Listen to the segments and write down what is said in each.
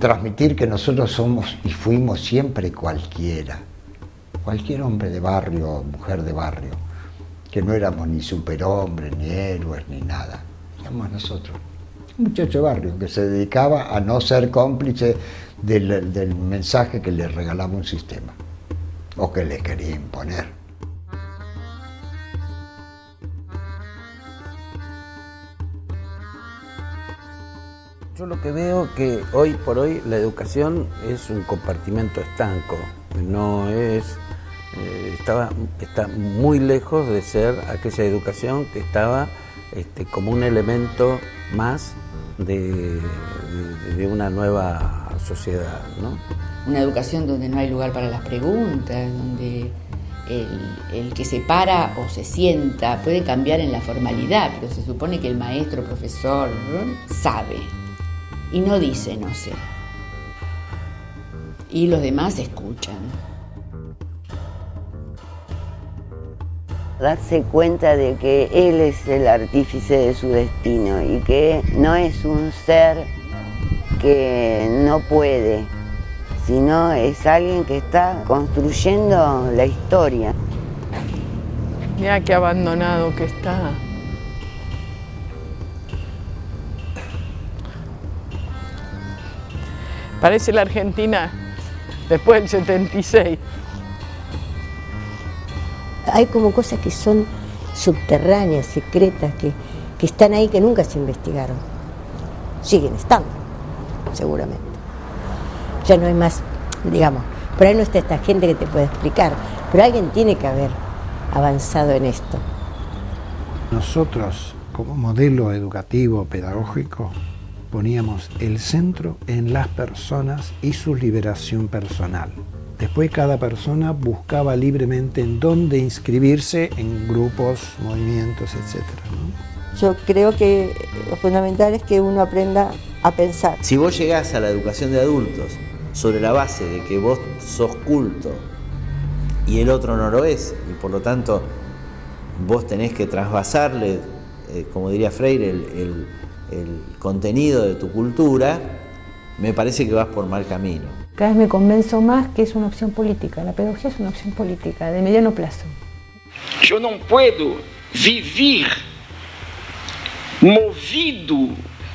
transmitir que nosotros somos y fuimos siempre cualquiera, cualquier hombre de barrio, mujer de barrio, que no éramos ni superhombres, ni héroes, ni nada, éramos nosotros, un muchacho de barrio que se dedicaba a no ser cómplice del mensaje que le regalaba un sistema, o que le quería imponer. Yo lo que veo que hoy por hoy la educación es un compartimento estanco, no es, está muy lejos de ser aquella educación que estaba como un elemento más de una nueva sociedad, ¿no? Una educación donde no hay lugar para las preguntas, donde el que se para o se sienta puede cambiar en la formalidad, pero se supone que el maestro, profesor, sabe. Y no dice no sé. Y los demás escuchan. Darse cuenta de que él es el artífice de su destino y que no es un ser que no puede, sino es alguien que está construyendo la historia. Mira qué abandonado que está. Parece la Argentina después del 76. Hay como cosas que son subterráneas, secretas, que están ahí, que nunca se investigaron. Siguen estando, seguramente. Ya no hay más, digamos, por ahí no está esta gente que te puede explicar, pero alguien tiene que haber avanzado en esto. Nosotros, como modelo educativo, pedagógico, poníamos el centro en las personas y su liberación personal. Después cada persona buscaba libremente en dónde inscribirse en grupos, movimientos, etc., ¿no? Yo creo que lo fundamental es que uno aprenda a pensar. Si vos llegás a la educación de adultos sobre la base de que vos sos culto y el otro no lo es, y por lo tanto vos tenés que trasvasarle, como diría Freire, el contenido de tu cultura, me parece que vas por mal camino. Cada vez me convenzo más que es una opción política. La pedagogía es una opción política de mediano plazo. Yo no puedo vivir movido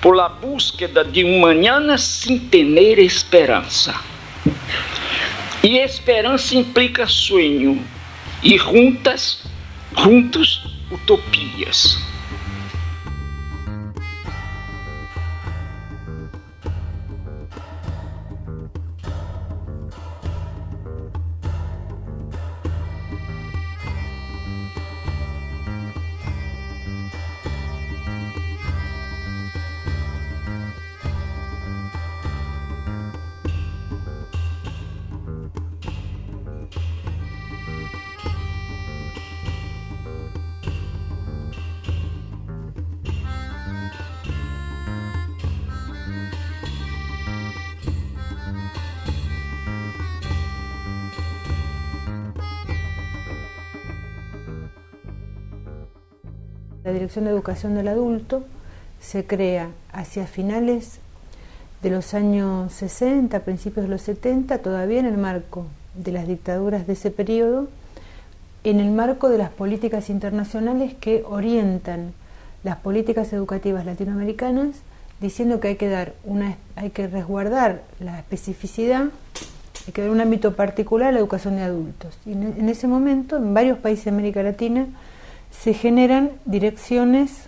por la búsqueda de un mañana sin tener esperanza. Y esperanza implica sueño y juntos utopías. La Dirección de Educación del Adulto se crea hacia finales de los años 60, principios de los 70, todavía en el marco de las dictaduras de ese periodo, en el marco de las políticas internacionales que orientan las políticas educativas latinoamericanas, diciendo que hay que resguardar la especificidad, hay que dar un ámbito particular a la educación de adultos. Y en ese momento, en varios países de América Latina, se generan direcciones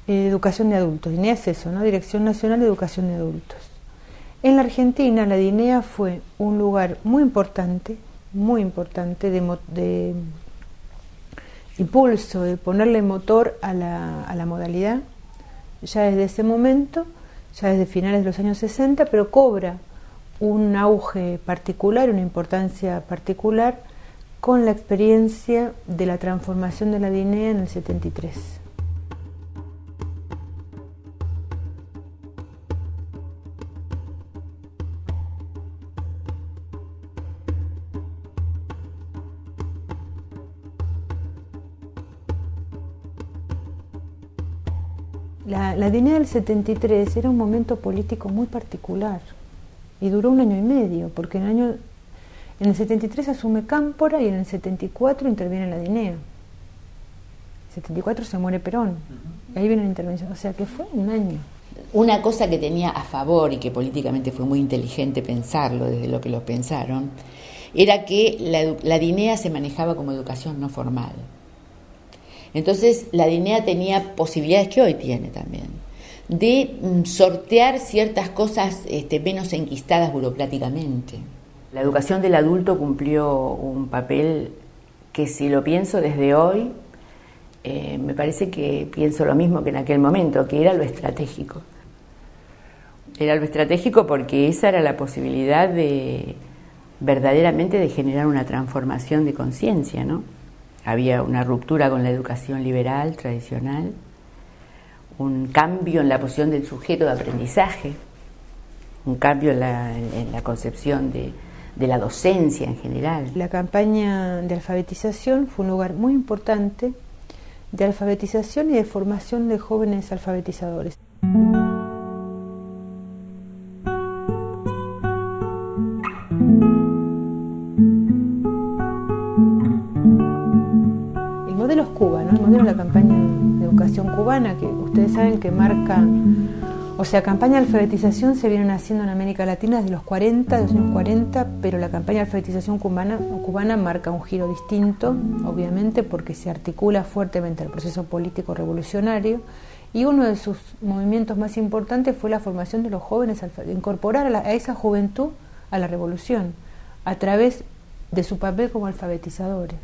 de educación de adultos. DINEA es eso, ¿no? Dirección Nacional de Educación de Adultos. En la Argentina, la DINEA fue un lugar muy importante de impulso, de ponerle motor a la modalidad, ya desde ese momento, ya desde finales de los años 60, pero cobra un auge particular, una importancia particular, con la experiencia de la transformación de la DINEA en el 73. La DINEA del 73 era un momento político muy particular, y duró 1 año y medio, porque en el 73 asume Cámpora y en el 74 interviene la DINEA. En el 74 se muere Perón, y ahí viene la intervención, o sea que fue 1 año. Una cosa que tenía a favor y que políticamente fue muy inteligente pensarlo desde lo que lo pensaron, era que la DINEA se manejaba como educación no formal. Entonces la DINEA tenía posibilidades, que hoy tiene también, de sortear ciertas cosas menos enquistadas burocráticamente. La educación del adulto cumplió un papel que, si lo pienso desde hoy, me parece que pienso lo mismo que en aquel momento, que era lo estratégico. Era lo estratégico porque esa era la posibilidad de verdaderamente de generar una transformación de conciencia, ¿no? Había una ruptura con la educación liberal, tradicional, un cambio en la posición del sujeto de aprendizaje, un cambio en la concepción de la docencia en general. La campaña de alfabetización fue un lugar muy importante de alfabetización y de formación de jóvenes alfabetizadores. El modelo es Cuba, ¿no? El modelo de la campaña de educación cubana, que ustedes saben que marca, o sea, campaña de alfabetización se vienen haciendo en América Latina desde los 40, de los años 40, pero la campaña de alfabetización cubana marca un giro distinto, obviamente, porque se articula fuertemente el proceso político revolucionario, y uno de sus movimientos más importantes fue la formación de los jóvenes, incorporar a esa juventud a la revolución, a través de su papel como alfabetizadores.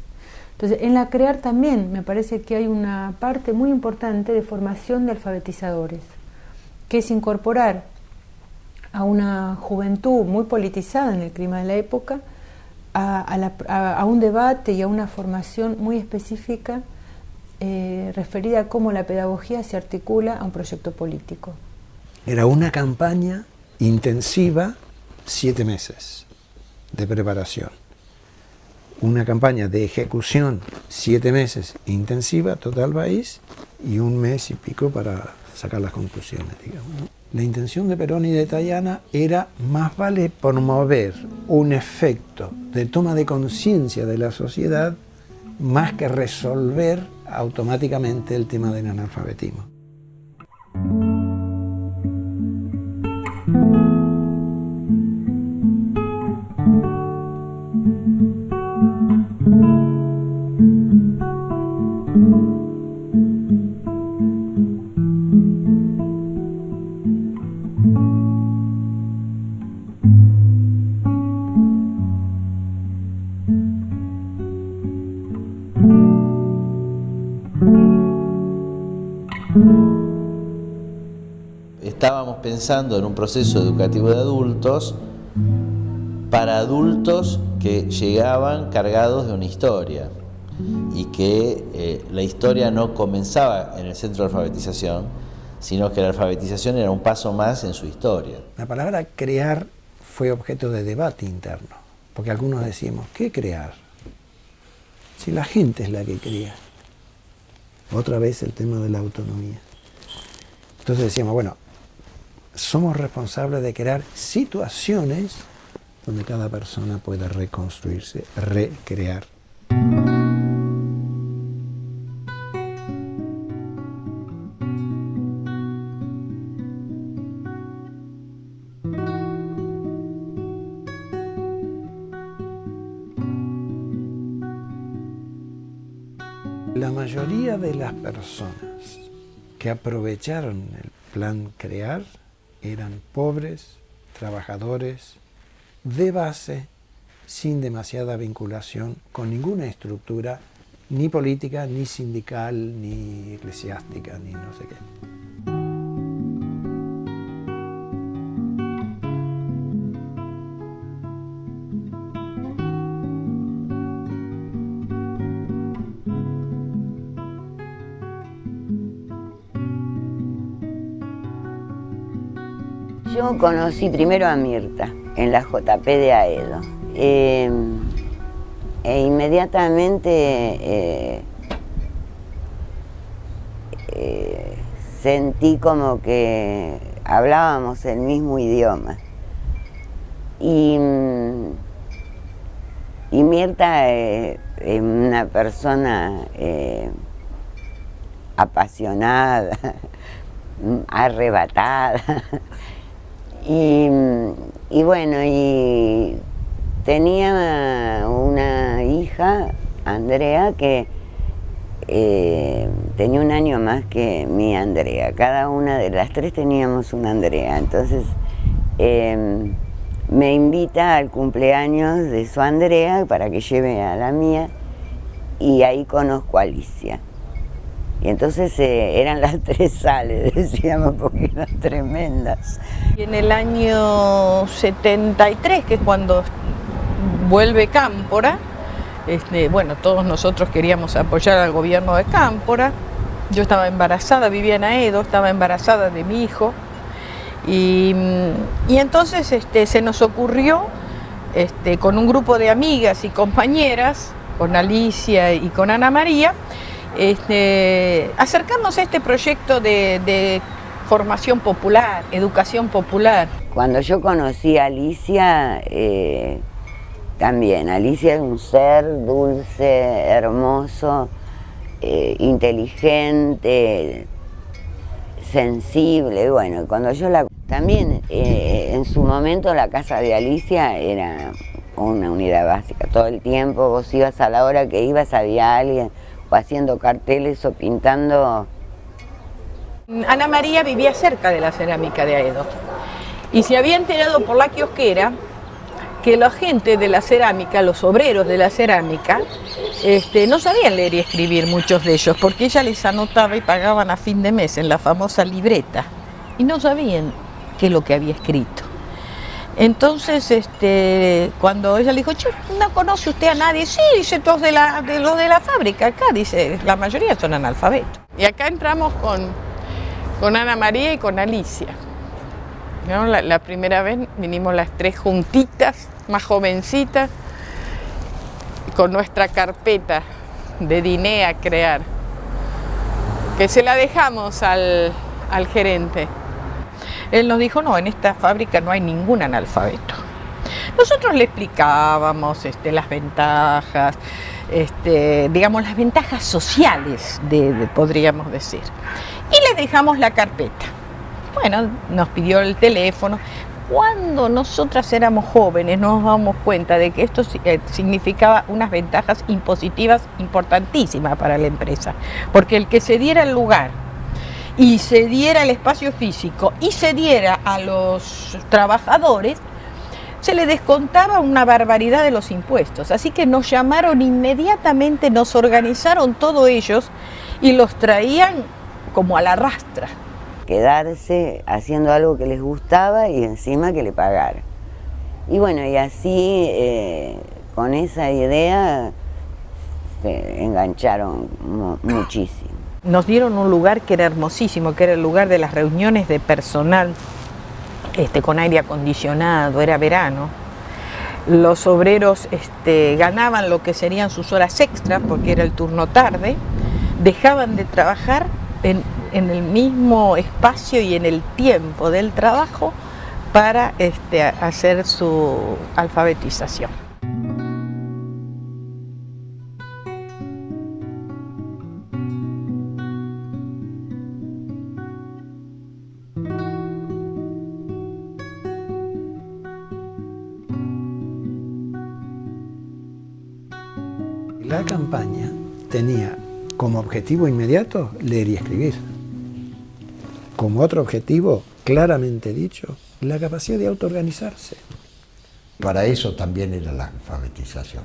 Entonces, en la CREAR también me parece que hay una parte muy importante de formación de alfabetizadores, que es incorporar a una juventud muy politizada en el clima de la época a un debate y a una formación muy específica referida a cómo la pedagogía se articula a un proyecto político. Era una campaña intensiva, 7 meses de preparación. Una campaña de ejecución, 7 meses intensiva, total país, y 1 mes y pico para sacar las conclusiones, digamos, ¿no? La intención de Perón y de Tayana era, más vale promover un efecto de toma de conciencia de la sociedad, más que resolver automáticamente el tema del analfabetismo. Estábamos pensando en un proceso educativo de adultos para adultos que llegaban cargados de una historia y que la historia no comenzaba en el centro de alfabetización, sino que la alfabetización era un paso más en su historia. La palabra crear fue objeto de debate interno, porque algunos decíamos, ¿qué crear? Si la gente es la que crea. Otra vez el tema de la autonomía. Entonces decíamos, bueno, somos responsables de crear situaciones donde cada persona pueda reconstruirse, recrear. La mayoría de las personas que aprovecharon el plan CREAR eran pobres, trabajadores, de base, sin demasiada vinculación con ninguna estructura, ni política, ni sindical, ni eclesiástica, ni no sé qué. Yo conocí primero a Mirta en la JP de Aedo e inmediatamente sentí como que hablábamos el mismo idioma Y Mirta es una persona apasionada, arrebatada. Y bueno, y tenía una hija, Andrea, que tenía un año más que mi Andrea. Cada una de las tres teníamos una Andrea. Entonces me invita al cumpleaños de su Andrea para que lleve a la mía, y ahí conozco a Alicia. Y entonces eran las tres sales, decíamos, porque eran tremendas. Y en el año 73, que es cuando vuelve Cámpora, bueno, todos nosotros queríamos apoyar al gobierno de Cámpora. Yo estaba embarazada, vivía en Aedo, estaba embarazada de mi hijo. Y entonces se nos ocurrió, con un grupo de amigas y compañeras, con Alicia y con Ana María, acercarnos a este proyecto de formación popular, educación popular. Cuando yo conocí a Alicia, también, Alicia es un ser dulce, hermoso, inteligente, sensible. Bueno, cuando yo también en su momento la casa de Alicia era una unidad básica. Todo el tiempo vos ibas, a la hora que ibas había alguien o haciendo carteles o pintando. Ana María vivía cerca de la cerámica de Aedo y se había enterado por la kiosquera que la gente de la cerámica, los obreros de la cerámica, no sabían leer y escribir, muchos de ellos, porque ella les anotaba y pagaban a fin de mes en la famosa libreta, y no sabían qué es lo que había escrito. Entonces, cuando ella le dijo, che, ¿no conoce usted a nadie? Sí, dice, todos de los de la fábrica acá, dice, la mayoría son analfabetos. Y acá entramos con Ana María y con Alicia. ¿No? La primera vez vinimos las tres juntitas, más jovencitas, con nuestra carpeta de DINE a crear, que se la dejamos al gerente. Él nos dijo, no, en esta fábrica no hay ningún analfabeto. Nosotros le explicábamos las ventajas, digamos las ventajas sociales, podríamos decir, y le dejamos la carpeta. Bueno, nos pidió el teléfono. Cuando nosotras éramos jóvenes nos damos cuenta de que esto significaba unas ventajas impositivas importantísimas para la empresa, porque el que se diera el lugar y se diera el espacio físico y se diera a los trabajadores, se le descontaba una barbaridad de los impuestos. Así que nos llamaron inmediatamente, nos organizaron todos ellos y los traían como a la rastra. Quedarse haciendo algo que les gustaba y encima que le pagaran. Y bueno, y así con esa idea se engancharon muchísimo. Nos dieron un lugar que era hermosísimo, que era el lugar de las reuniones de personal, con aire acondicionado, era verano. Los obreros ganaban lo que serían sus horas extras, porque era el turno tarde, dejaban de trabajar en el mismo espacio y en el tiempo del trabajo para hacer su alfabetización. La campaña tenía como objetivo inmediato leer y escribir. Como otro objetivo, claramente dicho, la capacidad de autoorganizarse. Para eso también era la alfabetización.